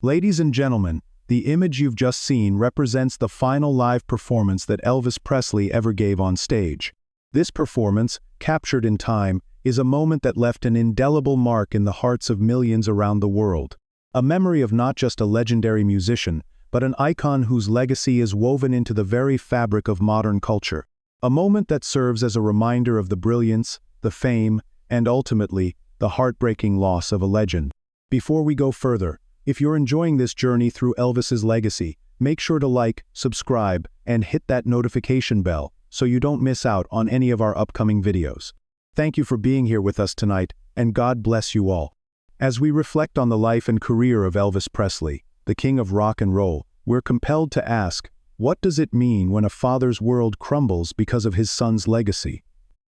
Ladies and gentlemen, the image you've just seen represents the final live performance that Elvis Presley ever gave on stage. This performance, captured in time, is a moment that left an indelible mark in the hearts of millions around the world. A memory of not just a legendary musician, but an icon whose legacy is woven into the very fabric of modern culture. A moment that serves as a reminder of the brilliance, the fame, and ultimately, the heartbreaking loss of a legend. Before we go further, if you're enjoying this journey through Elvis's legacy, make sure to like, subscribe, and hit that notification bell so you don't miss out on any of our upcoming videos. Thank you for being here with us tonight, and God bless you all. As we reflect on the life and career of Elvis Presley, the king of rock and roll, we're compelled to ask, what does it mean when a father's world crumbles because of his son's legacy?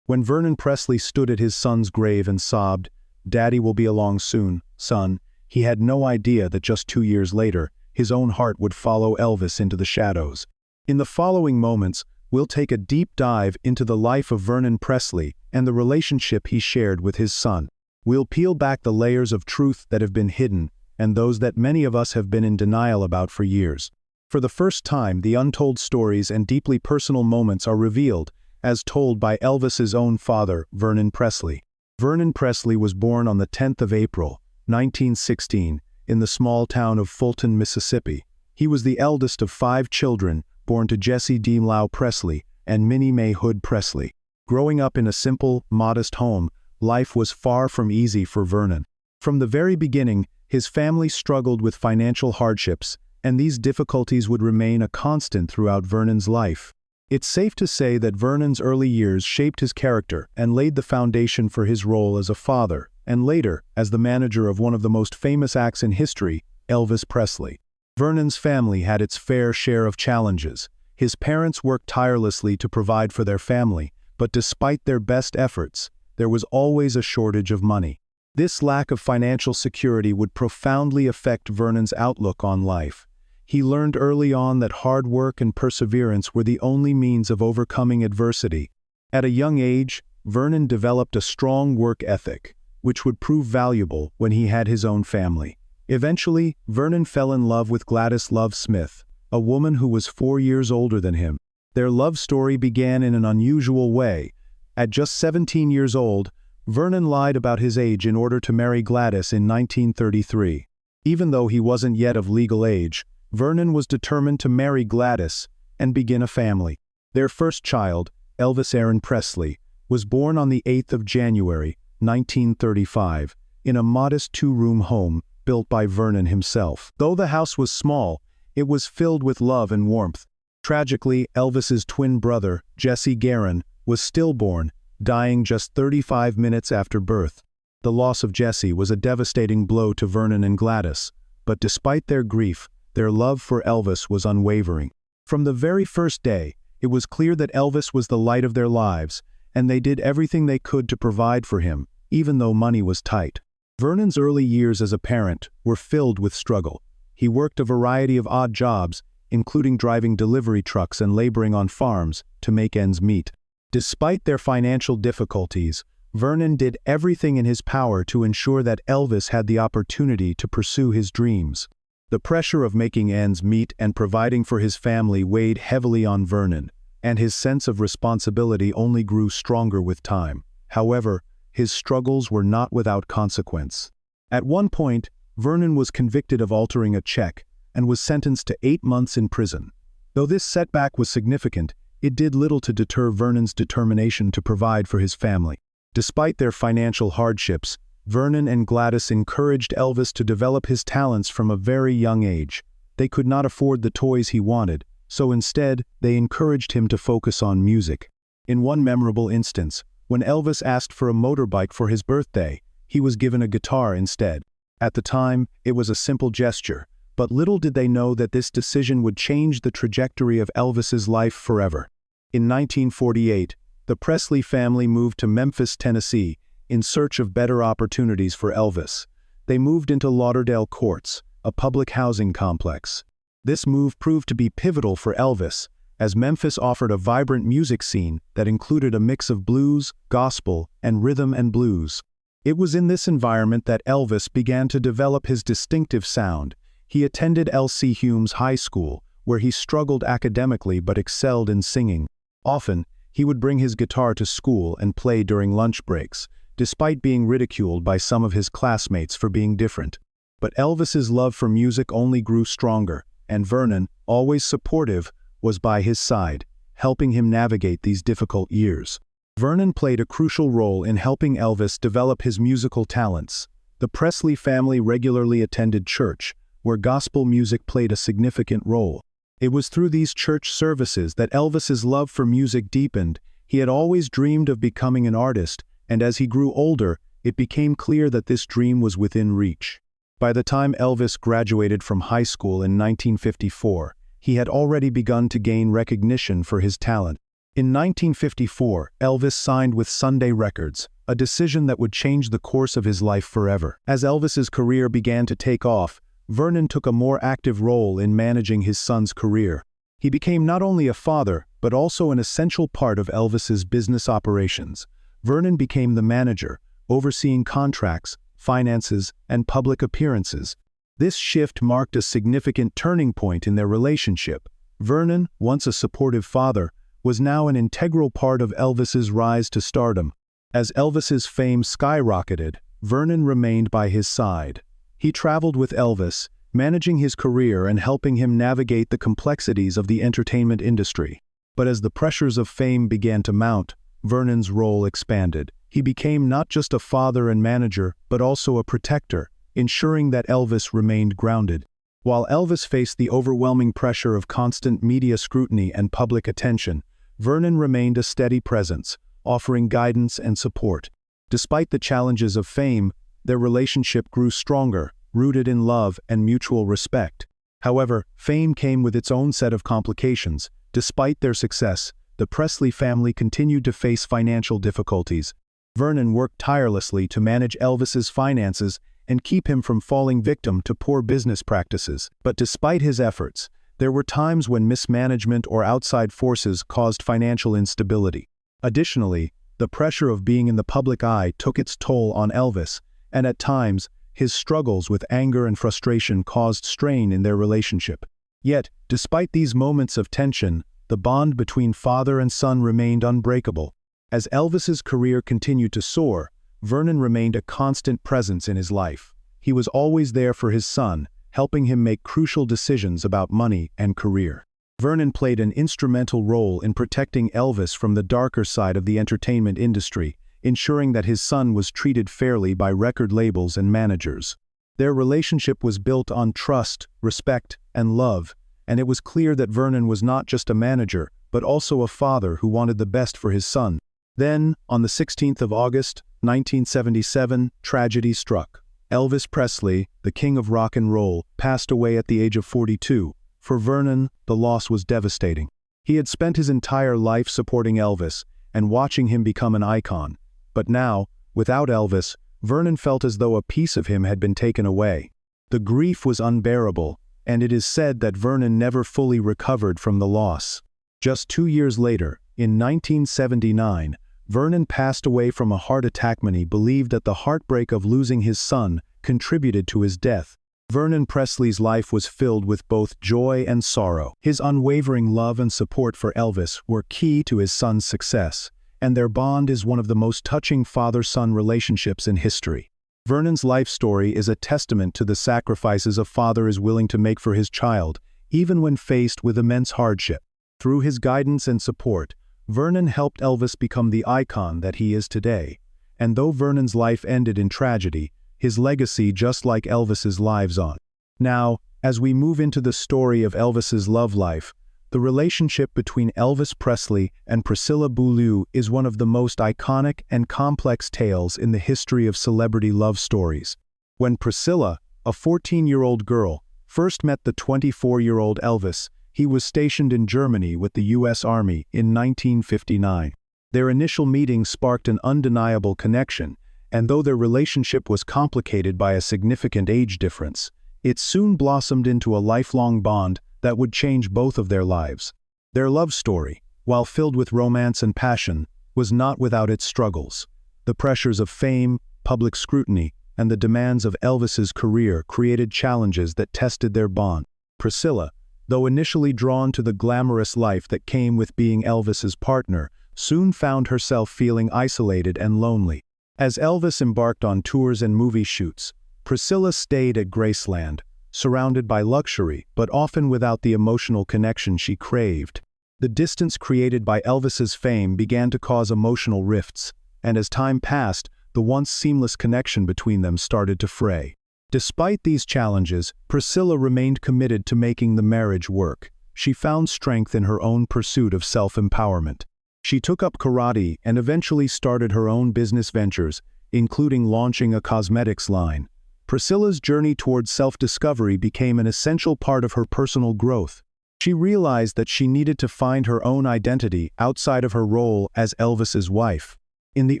When Vernon Presley stood at his son's grave and sobbed, "Daddy will be along soon, son," he had no idea that just 2 years later, his own heart would follow Elvis into the shadows. In the following moments, we'll take a deep dive into the life of Vernon Presley and the relationship he shared with his son. We'll peel back the layers of truth that have been hidden and those that many of us have been in denial about for years. For the first time, the untold stories and deeply personal moments are revealed, as told by Elvis's own father, Vernon Presley. Vernon Presley was born on the 10th of April, 1916, in the small town of Fulton, Mississippi. He was the eldest of 5 children, born to Jessie D. Lau Presley and Minnie Mae Hood Presley. Growing up in a simple, modest home, life was far from easy for Vernon. From the very beginning, his family struggled with financial hardships, and these difficulties would remain a constant throughout Vernon's life. It's safe to say that Vernon's early years shaped his character and laid the foundation for his role as a father, and later, as the manager of one of the most famous acts in history, Elvis Presley. Vernon's family had its fair share of challenges. His parents worked tirelessly to provide for their family, but despite their best efforts, there was always a shortage of money. This lack of financial security would profoundly affect Vernon's outlook on life. He learned early on that hard work and perseverance were the only means of overcoming adversity. At a young age, Vernon developed a strong work ethic, which would prove valuable when he had his own family. Eventually, Vernon fell in love with Gladys Love Smith, a woman who was 4 years older than him. Their love story began in an unusual way. At just 17 years old, Vernon lied about his age in order to marry Gladys in 1933. Even though he wasn't yet of legal age, Vernon was determined to marry Gladys and begin a family. Their first child, Elvis Aaron Presley, was born on the 8th of January, 1935, in a modest 2-room home built by Vernon himself. Though the house was small, it was filled with love and warmth. Tragically, Elvis's twin brother, Jesse Garon, was stillborn, dying just 35 minutes after birth. The loss of Jesse was a devastating blow to Vernon and Gladys, but despite their grief, their love for Elvis was unwavering. From the very first day, it was clear that Elvis was the light of their lives, and they did everything they could to provide for him, even though money was tight. Vernon's early years as a parent were filled with struggle. He worked a variety of odd jobs, including driving delivery trucks and laboring on farms, to make ends meet. Despite their financial difficulties, Vernon did everything in his power to ensure that Elvis had the opportunity to pursue his dreams. The pressure of making ends meet and providing for his family weighed heavily on Vernon, and his sense of responsibility only grew stronger with time. However, his struggles were not without consequence. At one point, Vernon was convicted of altering a check and was sentenced to 8 months in prison. Though this setback was significant, it did little to deter Vernon's determination to provide for his family. Despite their financial hardships, Vernon and Gladys encouraged Elvis to develop his talents from a very young age. They could not afford the toys he wanted, so instead, they encouraged him to focus on music. In one memorable instance, when Elvis asked for a motorbike for his birthday, he was given a guitar instead. At the time, it was a simple gesture, but little did they know that this decision would change the trajectory of Elvis's life forever. In 1948, the Presley family moved to Memphis, Tennessee, in search of better opportunities for Elvis. They moved into Lauderdale Courts, a public housing complex. This move proved to be pivotal for Elvis, as Memphis offered a vibrant music scene that included a mix of blues, gospel, and rhythm and blues. It was in this environment that Elvis began to develop his distinctive sound. He attended L.C. Humes High School, where he struggled academically but excelled in singing. Often, he would bring his guitar to school and play during lunch breaks, despite being ridiculed by some of his classmates for being different. But Elvis's love for music only grew stronger, and Vernon, always supportive, was by his side, helping him navigate these difficult years. Vernon played a crucial role in helping Elvis develop his musical talents. The Presley family regularly attended church, where gospel music played a significant role. It was through these church services that Elvis's love for music deepened. He had always dreamed of becoming an artist, and as he grew older, it became clear that this dream was within reach. By the time Elvis graduated from high school in 1954, he had already begun to gain recognition for his talent. In 1954, Elvis signed with Sunday Records, a decision that would change the course of his life forever. As Elvis's career began to take off, Vernon took a more active role in managing his son's career. He became not only a father, but also an essential part of Elvis's business operations. Vernon became the manager, overseeing contracts, finances, and public appearances. This shift marked a significant turning point in their relationship. Vernon, once a supportive father, was now an integral part of Elvis's rise to stardom. As Elvis's fame skyrocketed, Vernon remained by his side. He traveled with Elvis, managing his career and helping him navigate the complexities of the entertainment industry. But as the pressures of fame began to mount, Vernon's role expanded. He became not just a father and manager, but also a protector, ensuring that Elvis remained grounded. While Elvis faced the overwhelming pressure of constant media scrutiny and public attention, Vernon remained a steady presence, offering guidance and support. Despite the challenges of fame, their relationship grew stronger, rooted in love and mutual respect. However, fame came with its own set of complications. Despite their success, the Presley family continued to face financial difficulties. Vernon worked tirelessly to manage Elvis's finances and keep him from falling victim to poor business practices. But despite his efforts, there were times when mismanagement or outside forces caused financial instability. Additionally, the pressure of being in the public eye took its toll on Elvis, and at times, his struggles with anger and frustration caused strain in their relationship. Yet, despite these moments of tension, the bond between father and son remained unbreakable. As Elvis's career continued to soar, Vernon remained a constant presence in his life. He was always there for his son, helping him make crucial decisions about money and career. Vernon played an instrumental role in protecting Elvis from the darker side of the entertainment industry, ensuring that his son was treated fairly by record labels and managers. Their relationship was built on trust, respect, and love, and it was clear that Vernon was not just a manager, but also a father who wanted the best for his son. Then, on the 16th of August, 1977, tragedy struck. Elvis Presley, the king of rock and roll, passed away at the age of 42. For Vernon, the loss was devastating. He had spent his entire life supporting Elvis and watching him become an icon. But now, without Elvis, Vernon felt as though a piece of him had been taken away. The grief was unbearable, and it is said that Vernon never fully recovered from the loss. Just 2 years later, in 1979, Vernon passed away from a heart attack. Many believed that the heartbreak of losing his son contributed to his death. Vernon Presley's life was filled with both joy and sorrow. His unwavering love and support for Elvis were key to his son's success, and their bond is one of the most touching father-son relationships in history. Vernon's life story is a testament to the sacrifices a father is willing to make for his child, even when faced with immense hardship. Through his guidance and support, Vernon helped Elvis become the icon that he is today. And though Vernon's life ended in tragedy, his legacy, just like Elvis's, lives on. Now, as we move into the story of Elvis's love life, the relationship between Elvis Presley and Priscilla Presley is one of the most iconic and complex tales in the history of celebrity love stories. When Priscilla, a 14-year-old girl, first met the 24-year-old Elvis, he was stationed in Germany with the U.S. Army in 1959. Their initial meeting sparked an undeniable connection, and though their relationship was complicated by a significant age difference, it soon blossomed into a lifelong bond that would change both of their lives. Their love story, while filled with romance and passion, was not without its struggles. The pressures of fame, public scrutiny, and the demands of Elvis's career created challenges that tested their bond. Priscilla, though initially drawn to the glamorous life that came with being Elvis's partner, soon found herself feeling isolated and lonely. As Elvis embarked on tours and movie shoots, Priscilla stayed at Graceland, surrounded by luxury but often without the emotional connection she craved. The distance created by Elvis's fame began to cause emotional rifts, and as time passed, the once seamless connection between them started to fray. Despite these challenges, Priscilla remained committed to making the marriage work. She found strength in her own pursuit of self-empowerment. She took up karate and eventually started her own business ventures, including launching a cosmetics line. Priscilla's journey towards self-discovery became an essential part of her personal growth. She realized that she needed to find her own identity outside of her role as Elvis's wife. In the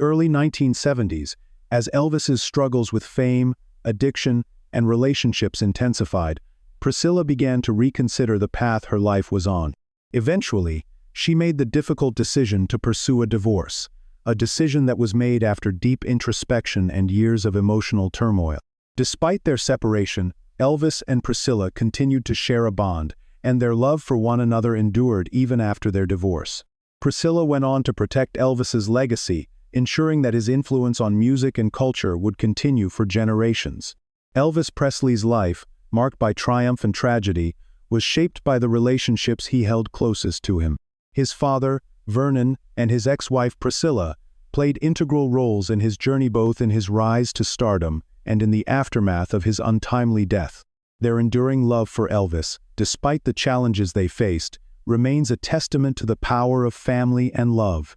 early 1970s, as Elvis's struggles with fame, addiction, and relationships intensified, Priscilla began to reconsider the path her life was on. Eventually, she made the difficult decision to pursue a divorce, a decision that was made after deep introspection and years of emotional turmoil. Despite their separation, Elvis and Priscilla continued to share a bond, and their love for one another endured even after their divorce. Priscilla went on to protect Elvis's legacy, ensuring that his influence on music and culture would continue for generations. Elvis Presley's life, marked by triumph and tragedy, was shaped by the relationships he held closest to him. His father, Vernon, and his ex-wife Priscilla played integral roles in his journey, both in his rise to stardom and in the aftermath of his untimely death. Their enduring love for Elvis, despite the challenges they faced, remains a testament to the power of family and love.